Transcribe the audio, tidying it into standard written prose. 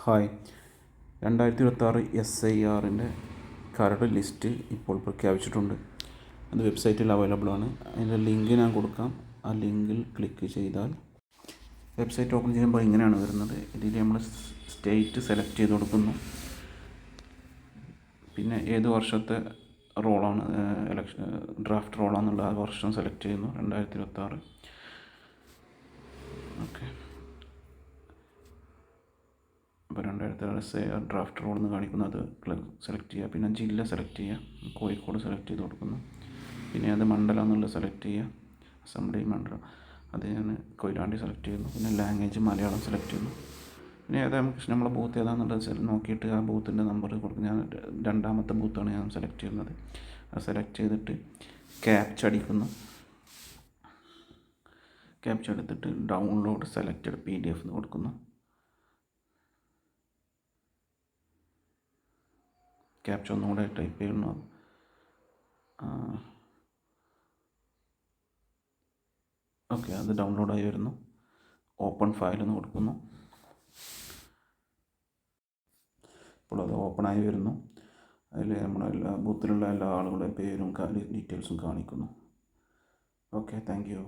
Hi, 2026 SIRൻ്റെ കരട് list ഇപ്പോൾ പ്രഖ്യാപിച്ചിട്ടുണ്ട്. അത് വെബ്സൈറ്റിൽ അവൈലബിൾ ആണ്. അതിൻ്റെ ലിങ്ക് ഞാൻ കൊടുക്കാം. ആ ലിങ്കിൽ ക്ലിക്ക് ചെയ്താൽ വെബ്സൈറ്റ് ഓപ്പൺ ചെയ്യുമ്പോൾ ഇങ്ങനെയാണ് വരുന്നത്. ഇതിൽ നമ്മൾ സ്റ്റേറ്റ് സെലക്ട് ചെയ്ത് കൊടുക്കുന്നു. പിന്നെ ഏത് വർഷത്തെ റോളാണ് ഡ്രാഫ്റ്റ് റോളാണെന്നുള്ള ആ വർഷം സെലക്ട് ചെയ്യുന്നു. 2026. ഓക്കെ, അപ്പോൾ 2026 ഡ്രാഫ്റ്റ് റോൾ എന്ന് കാണിക്കുന്നു. അത് സെലക്ട് ചെയ്യുക. പിന്നെ ജില്ല സെലക്ട് ചെയ്യുക. കോഴിക്കോട് സെലക്ട് ചെയ്ത് കൊടുക്കുന്നു. പിന്നെ അത് മണ്ഡലം എന്നുള്ളത് സെലക്ട് ചെയ്യുക. അസംബ്ലി മണ്ഡലം അത് ഞാൻ കൊയിലാണ്ടി സെലക്ട് ചെയ്യുന്നു. പിന്നെ ലാംഗ്വേജ് മലയാളം സെലക്ട് ചെയ്യുന്നു. പിന്നെ ഏതാ നമ്മളെ ബൂത്ത് ഏതാണെന്നുള്ളത് നോക്കിയിട്ട് ആ ബൂത്തിൻ്റെ നമ്പർ കൊടുക്കും. ഞാൻ രണ്ടാമത്തെ ബൂത്താണ് ഞാൻ സെലക്ട് ചെയ്യുന്നത്. അത് സെലക്ട് ചെയ്തിട്ട് ക്യാപ്ച അടിക്കുന്നു. ക്യാപ്ച എടുത്തിട്ട് ഡൗൺലോഡ് സെലക്റ്റഡ് PDF എന്ന് കൊടുക്കുന്നു. ക്യാപ്ച ഒന്നുകൂടെ ടൈപ്പ് ചെയ്യുന്നു. ഓക്കെ, അത് ഡൗൺലോഡായി വരുന്നു. ഓപ്പൺ ഫയൽ എന്ന് കൊടുക്കുന്നു. ഇപ്പോൾ അത് ഓപ്പണായി വരുന്നു. അതിൽ നമ്മുടെ എല്ലാ ബൂത്തിലുള്ള എല്ലാ ആളുകളുടെയും പേരും ഡീറ്റെയിൽസും കാണിക്കുന്നു. Okay, thank you.